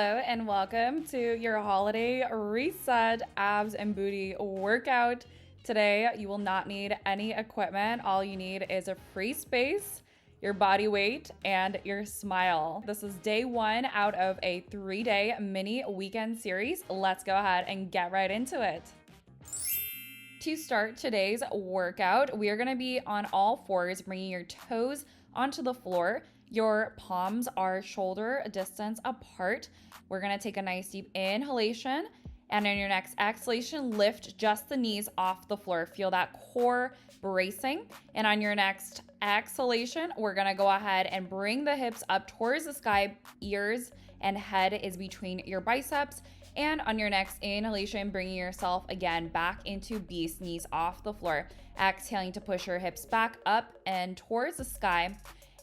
Hello and welcome to your holiday reset abs and booty workout. Today, you will not need any equipment. All you need is a free space, your body weight, and your smile. This is day one out of a 3-day mini weekend series. Let's go ahead and get right into it. To start today's workout, we are going to be on all fours, bringing your toes onto the floor. Your palms are shoulder distance apart. We're going to take a nice deep inhalation, and on your next exhalation, lift just the knees off the floor. Feel that core bracing. And on your next exhalation, we're going to go ahead and bring the hips up towards the sky. Ears and head is between your biceps. And on your next inhalation, bringing yourself again back into beast, knees off the floor. Exhaling to push your hips back up and towards the sky.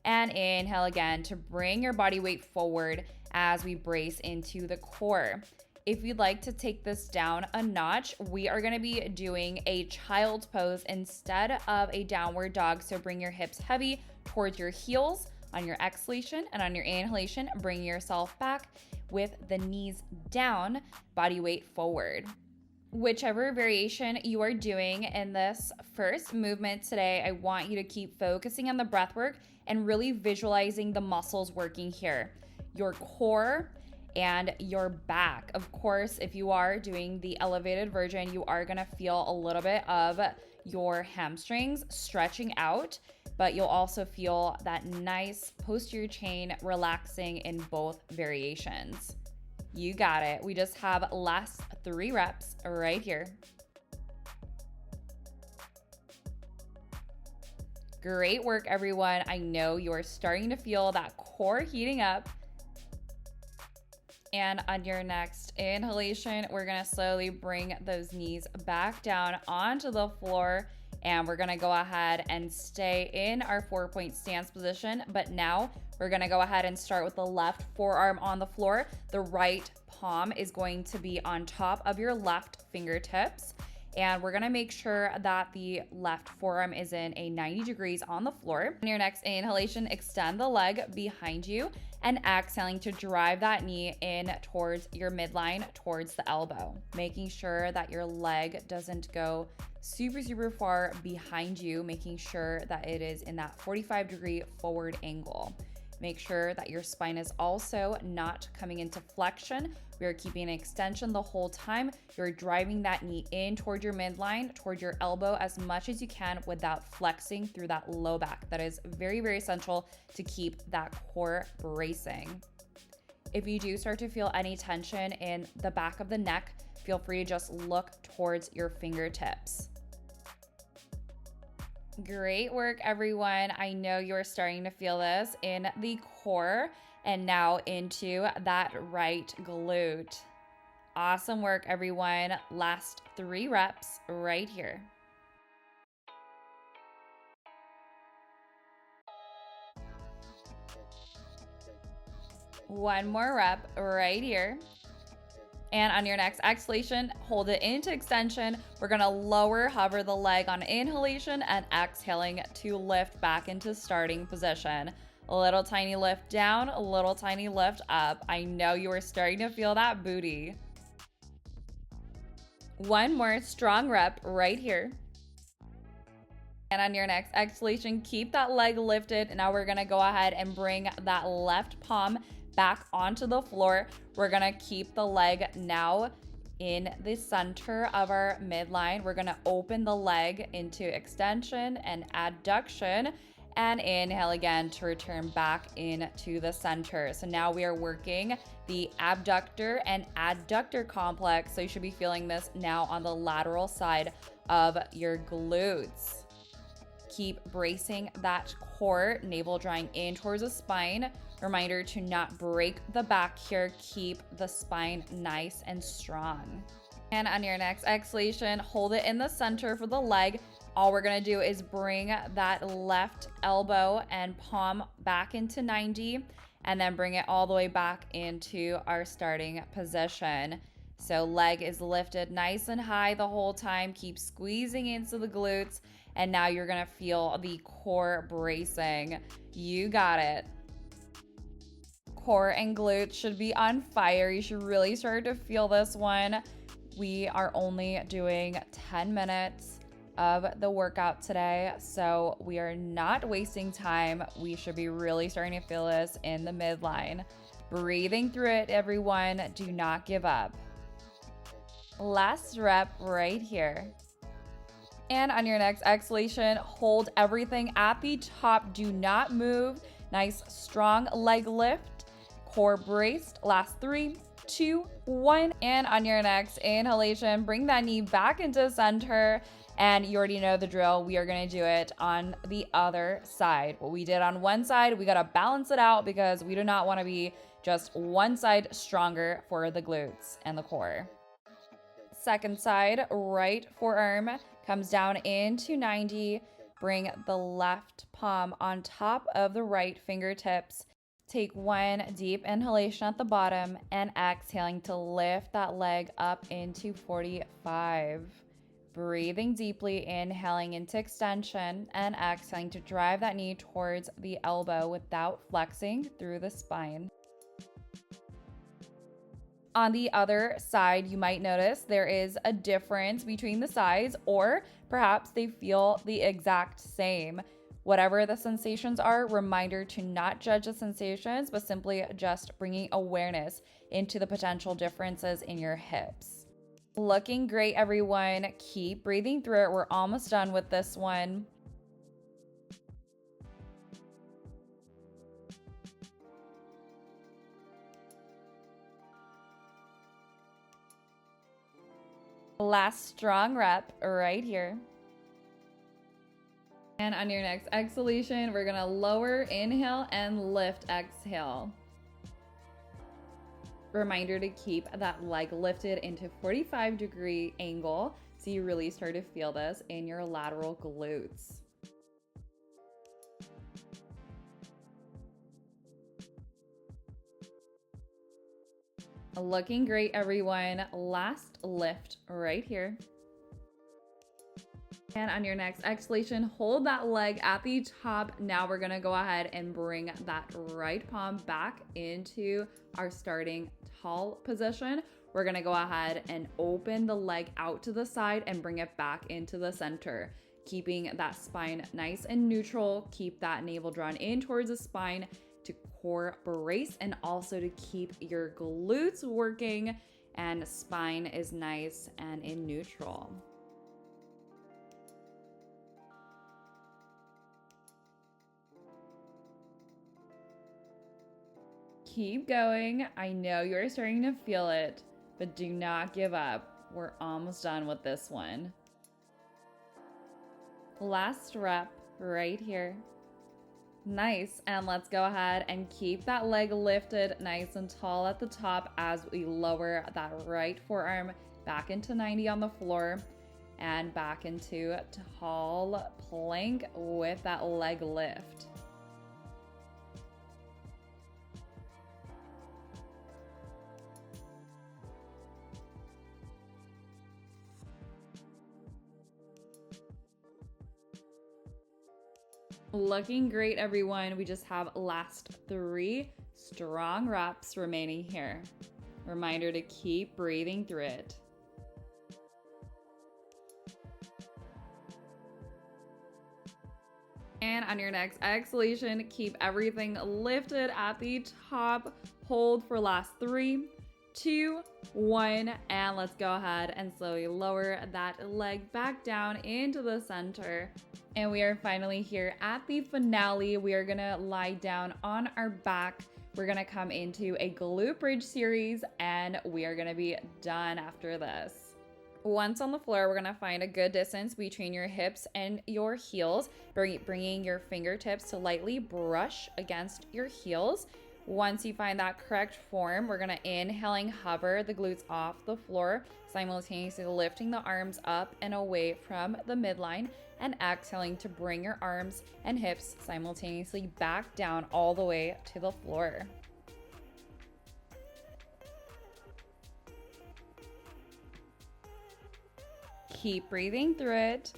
And inhale again to bring your body weight forward as we brace into the core. If you'd like to take this down a notch, we are going to be doing a child's pose instead of a downward dog. So bring your hips heavy towards your heels on your exhalation, and on your inhalation, bring yourself back with the knees down, body weight forward. Whichever variation you are doing in this first movement today, I want you to keep focusing on the breath work and really visualizing the muscles working here. Your core and your back. Of course, if you are doing the elevated version, you are gonna feel a little bit of your hamstrings stretching out, but you'll also feel that nice posterior chain relaxing in both variations. You got it. We just have last 3 reps right here. Great work, everyone. I know you're starting to feel that core heating up. And on your next inhalation, we're gonna slowly bring those knees back down onto the floor, and we're gonna go ahead and stay in our 4-point stance position. But now we're gonna go ahead and start with the left forearm on the floor. The right palm is going to be on top of your left fingertips. And we're gonna make sure that the left forearm is in a 90 degrees on the floor. On your next inhalation, extend the leg behind you, and exhaling to drive that knee in towards your midline, towards the elbow. Making sure that your leg doesn't go super far behind you, making sure that it is in that 45-degree forward angle. Make sure that your spine is also not coming into flexion. We are keeping an extension the whole time. You're driving that knee in toward your midline, toward your elbow as much as you can without flexing through that low back. That is very essential to keep that core bracing. If you do start to feel any tension in the back of the neck, feel free to just look towards your fingertips. Great work, everyone. I know you're starting to feel this in the core and now into that right glute. Awesome work, everyone. Last 3 reps right here. One more rep right here. And on your next exhalation, hold it into extension. We're gonna hover the leg on inhalation, and exhaling to lift back into starting position. A little tiny lift down, a little tiny lift up. I know you are starting to feel that booty. One more strong rep right here. And on your next exhalation, keep that leg lifted. Now we're gonna go ahead and bring that left palm back onto the floor. We're gonna keep the leg now in the center of our midline. We're gonna open the leg into extension and adduction, and inhale again to return back into the center. So now we are working the abductor and adductor complex. So you should be feeling this now on the lateral side of your glutes. Keep bracing that core, navel drawing in towards the spine. Reminder to not break the back here. Keep the spine nice and strong. And on your next exhalation, hold it in the center for the leg. All we're gonna do is bring that left elbow and palm back into 90, and then bring it all the way back into our starting position. So leg is lifted nice and high the whole time. Keep squeezing into the glutes. And now you're gonna feel the core bracing. You got it. core and glutes should be on fire. You should really start to feel this one. We are only doing 10 minutes of the workout today, so we are not wasting time. We should be really starting to feel this in the midline. Breathing through it, everyone. Do not give up. Last rep right here. And on your next exhalation, hold everything at the top. Do not move. Nice, strong leg lift. Core braced. Last 3, 2, 1. And on your next inhalation, bring that knee back into center. And you already know the drill. We are going to do it on the other side. What we did on one side, we got to balance it out because we do not want to be just one side stronger for the glutes and the core. Second side, right forearm comes down into 90. Bring the left palm on top of the right fingertips. Take one deep inhalation at the bottom and exhaling to lift that leg up into 45. Breathing deeply, inhaling into extension and exhaling to drive that knee towards the elbow without flexing through the spine. On the other side, you might notice there is a difference between the sides, or perhaps they feel the exact same. Whatever the sensations are, reminder to not judge the sensations, but simply just bringing awareness into the potential differences in your hips. Looking great, everyone. Keep breathing through it. We're almost done with this one. Last strong rep right here. And on your next exhalation, we're gonna lower, inhale, and lift, exhale. Reminder to keep that leg lifted into 45-degree angle so you really start to feel this in your lateral glutes. Looking great, everyone. Last lift right here. And on your next exhalation, hold that leg at the top. Now we're gonna go ahead and bring that right palm back into our starting tall position. We're gonna go ahead and open the leg out to the side and bring it back into the center, keeping that spine nice and neutral. Keep that navel drawn in towards the spine to core brace and also to keep your glutes working and spine is nice and in neutral. Keep going. I know you're starting to feel it, but do not give up. We're almost done with this one. Last rep right here. Nice. And let's go ahead and keep that leg lifted nice and tall at the top as we lower that right forearm back into 90 on the floor and back into tall plank with that leg lift. Looking great, everyone. We just have last 3 strong reps remaining here. Reminder to keep breathing through it. And on your next exhalation, keep everything lifted at the top. Hold for last 3, 2, 1, and let's go ahead and slowly lower that leg back down into the center. And we are finally here at the finale. We are gonna lie down on our back. We're gonna come into a glute bridge series and we are gonna be done after this. Once on the floor, we're gonna find a good distance between your hips and your heels, bringing your fingertips to lightly brush against your heels. Once you find that correct form, we're gonna inhaling hover the glutes off the floor, simultaneously lifting the arms up and away from the midline, and exhaling to bring your arms and hips simultaneously back down all the way to the floor. Keep breathing through it.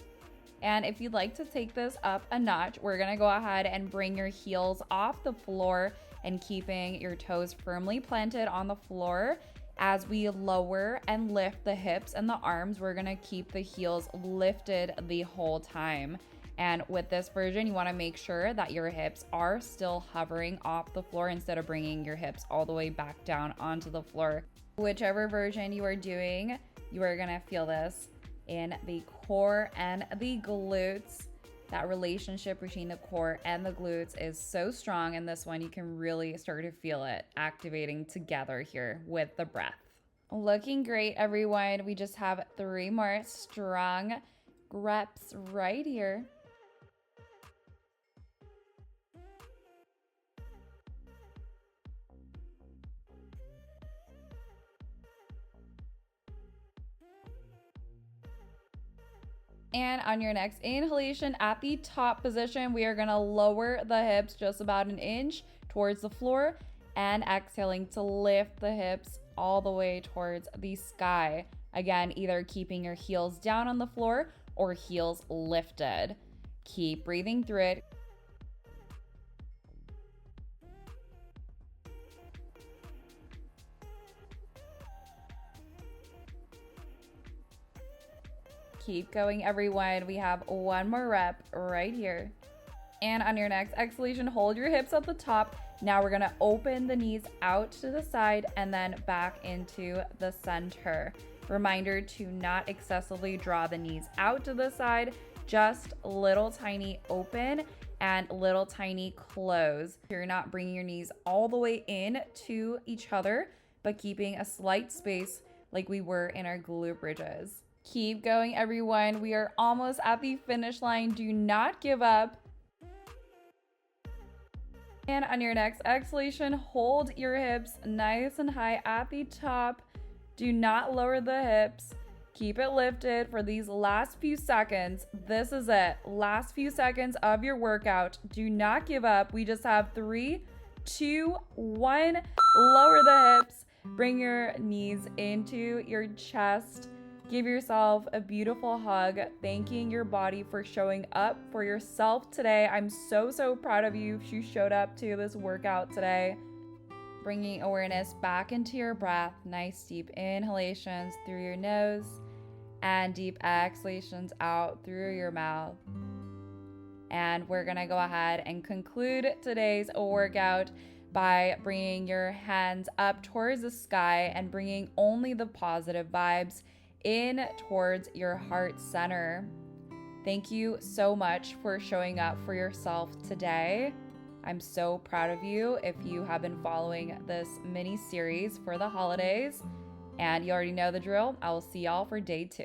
And if you'd like to take this up a notch, we're gonna go ahead and bring your heels off the floor and keeping your toes firmly planted on the floor. As we lower and lift the hips and the arms, we're gonna keep the heels lifted the whole time. And with this version, you wanna make sure that your hips are still hovering off the floor instead of bringing your hips all the way back down onto the floor. Whichever version you are doing, you are gonna feel this in the core and the glutes. That relationship between the core and the glutes is so strong. In this one, you can really start to feel it activating together here with the breath. Looking great, everyone. We just have 3 more strong reps right here. And on your next inhalation at the top position, we are gonna lower the hips just about an inch towards the floor and exhaling to lift the hips all the way towards the sky. Again, either keeping your heels down on the floor or heels lifted. Keep breathing through it. Keep going, everyone. We have 1 more rep right here. And on your next exhalation, hold your hips at the top. Now we're gonna open the knees out to the side and then back into the center. Reminder to not excessively draw the knees out to the side, just little tiny open and little tiny close. You're not bringing your knees all the way in to each other, but keeping a slight space like we were in our glute bridges. Keep going, everyone. We are almost at the finish line. Do not give up. And on your next exhalation, hold your hips nice and high at the top. Do not lower the hips. Keep it lifted for these last few seconds. This is it. Last few seconds of your workout. Do not give up. We just have 3, 2, 1. Lower the hips. Bring your knees into your chest. Give yourself a beautiful hug, thanking your body for showing up for yourself today. I'm so proud of you if you showed up to this workout today. Bringing awareness back into your breath. Nice deep inhalations through your nose and deep exhalations out through your mouth. And we're gonna go ahead and conclude today's workout by bringing your hands up towards the sky and bringing only the positive vibes in towards your heart center. Thank you so much for showing up for yourself today. I'm so proud of you if you have been following this mini series for the holidays. And you already know the drill. I will see y'all for day 2.